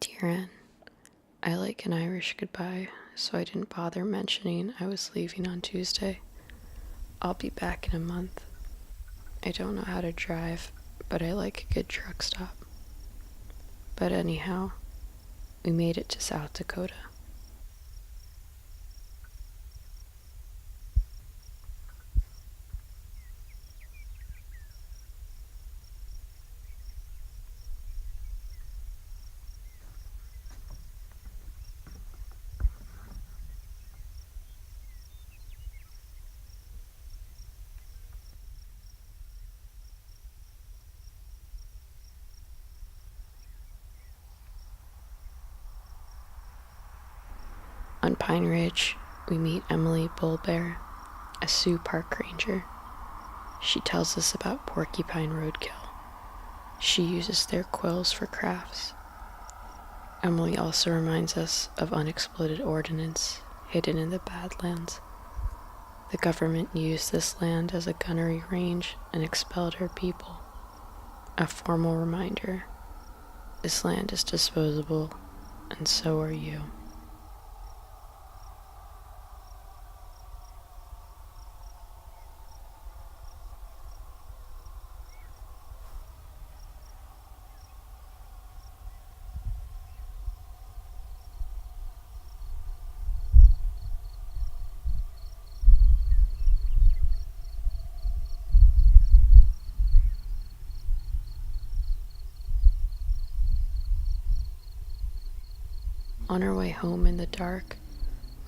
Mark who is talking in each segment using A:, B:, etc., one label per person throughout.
A: Dear Anne, I like an Irish goodbye, so I didn't bother mentioning I was leaving on Tuesday. I'll be back in a month. I don't know how to drive, but I like a good truck stop. But anyhow, we made it to South Dakota. On Pine Ridge, we meet Emily Bullbear, a Sioux Park ranger. She tells us about porcupine roadkill. She uses their quills for crafts. Emily also reminds us of unexploded ordnance hidden in the Badlands. The government used this land as a gunnery range and expelled her people. A formal reminder, this land is disposable, and so are you. On our way home in the dark,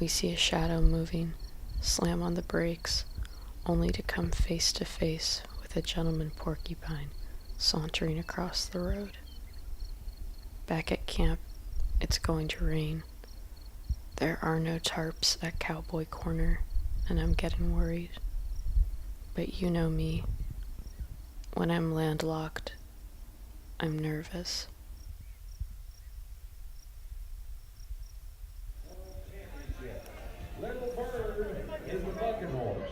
A: we see a shadow moving, slam on the brakes, only to come face to face with a gentleman porcupine sauntering across the road. Back at camp, it's going to rain. There are no tarps at Cowboy Corner, and I'm getting worried. But you know me. When I'm landlocked, I'm nervous.
B: Little Bird is the bucket horse.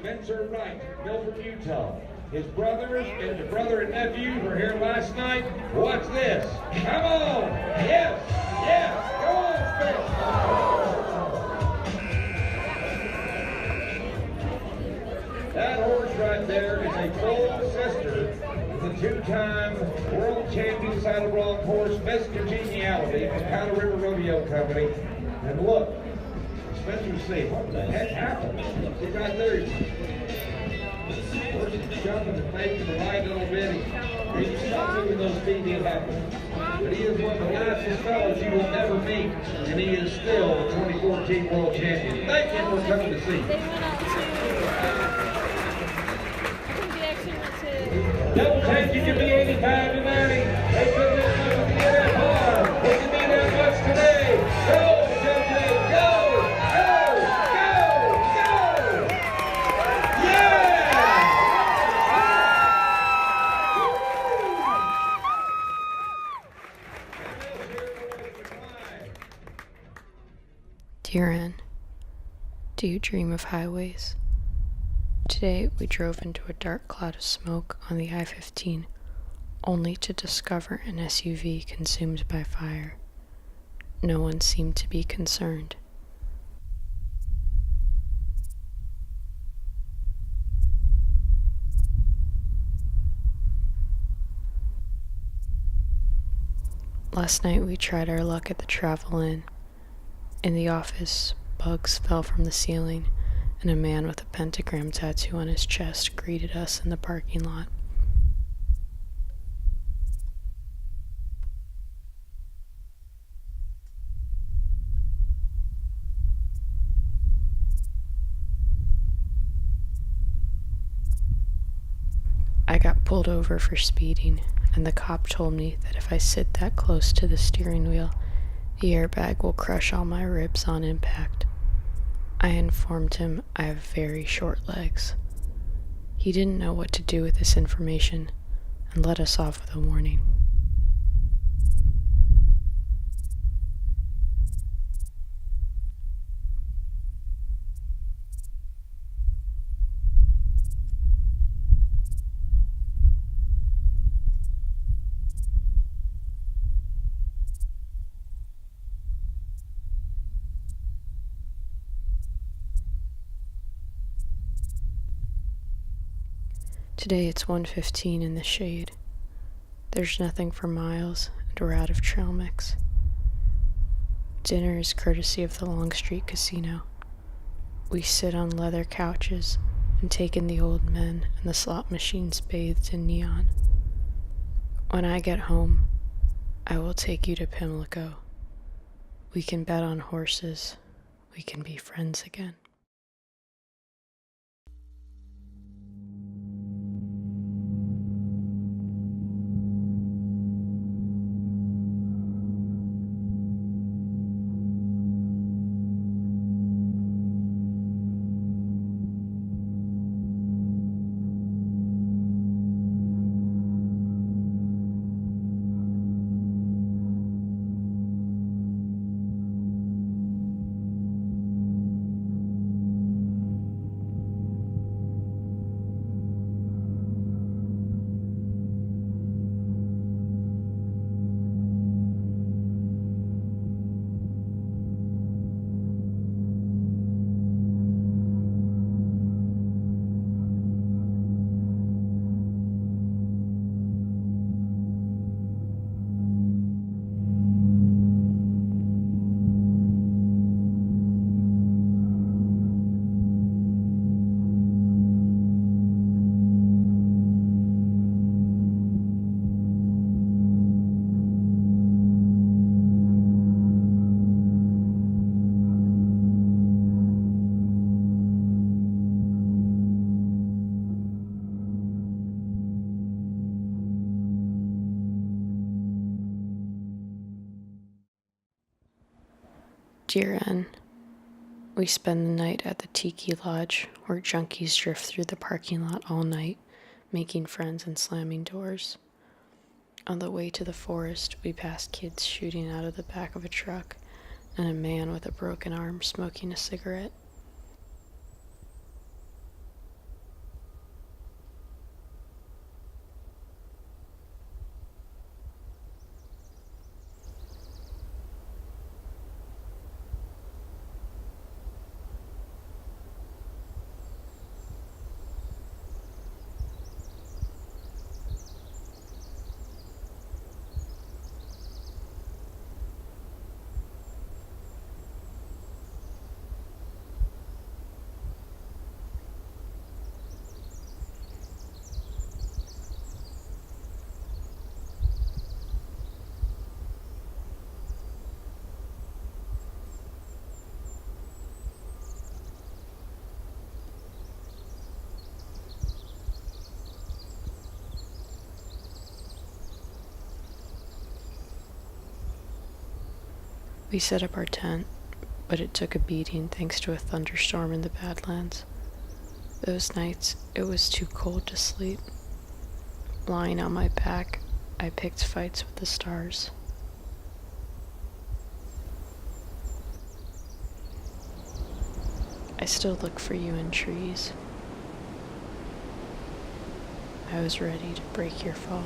B: Spencer Wright, Milford, Utah. His brothers and the brother and nephews were here last night. Watch this. Come on. Yes. Yes. Go on, Spencer. That horse right there is a full sister of the two-time world champion saddle bronc horse, Miss Congeniality from Powder River Rodeo Company. And look. Spencer say, what the heck happened? See right there. Horse is jumping and making the right little bit. He's not moving those feet, he'll happen. But he is one of the nicest fellows you will never meet. And he is still the 2014 world champion. Thank you for coming to see. Double take, you can be 85 to 90. They couldn't have done it that hard. They can be that much today. Go, JJ, go!
A: Dear Anne, do you dream of highways? Today we drove into a dark cloud of smoke on the I-15, only to discover an SUV consumed by fire. No one seemed to be concerned. Last night we tried our luck at the Travel Inn. In the office, bugs fell from the ceiling, and a man with a pentagram tattoo on his chest greeted us in the parking lot. I got pulled over for speeding, and the cop told me that if I sit that close to the steering wheel, the airbag will crush all my ribs on impact. I informed him I have very short legs. He didn't know what to do with this information and let us off with a warning. Today it's 1:15 in the shade. There's nothing for miles, and we're out of trail mix. Dinner is courtesy of the Long Street Casino. We sit on leather couches and take in the old men and the slot machines bathed in neon. When I get home, I will take you to Pimlico. We can bet on horses. We can be friends again. Dear N, we spend the night at the Tiki Lodge, where junkies drift through the parking lot all night, making friends and slamming doors. On the way to the forest, we pass kids shooting out of the back of a truck and a man with a broken arm smoking a cigarette. We set up our tent, but it took a beating thanks to a thunderstorm in the Badlands. Those nights, it was too cold to sleep. Lying on my back, I picked fights with the stars. I still look for you in trees. I was ready to break your fall.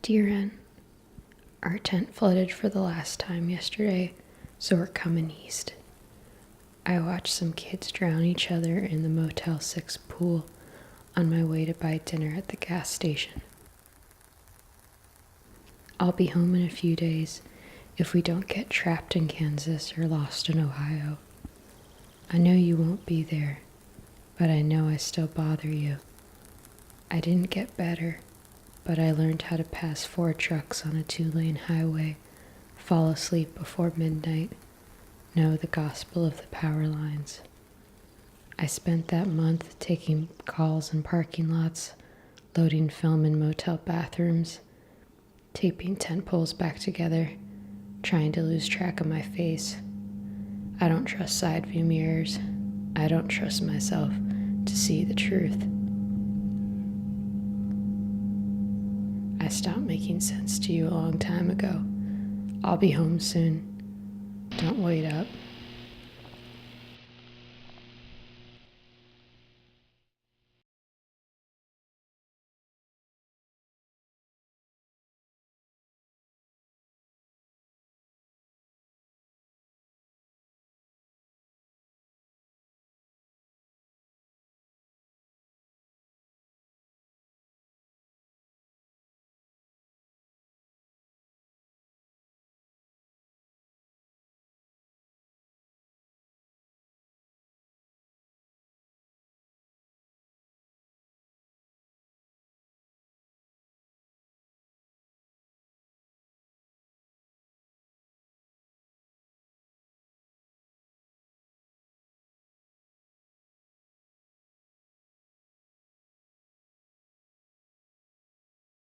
A: Dear Ann, our tent flooded for the last time yesterday, so we're coming east. I watched some kids drown each other in the Motel 6 pool on my way to buy dinner at the gas station. I'll be home in a few days if we don't get trapped in Kansas or lost in Ohio. I know you won't be there, but I know I still bother you. I didn't get better, but I learned how to pass 4 trucks on a 2-lane highway, fall asleep before midnight, know the gospel of the power lines. I spent that month taking calls in parking lots, loading film in motel bathrooms, taping tent poles back together, trying to lose track of my face. I don't trust side view mirrors. I don't trust myself to see the truth. I stopped making sense to you a long time ago. I'll be home soon. Don't wait up.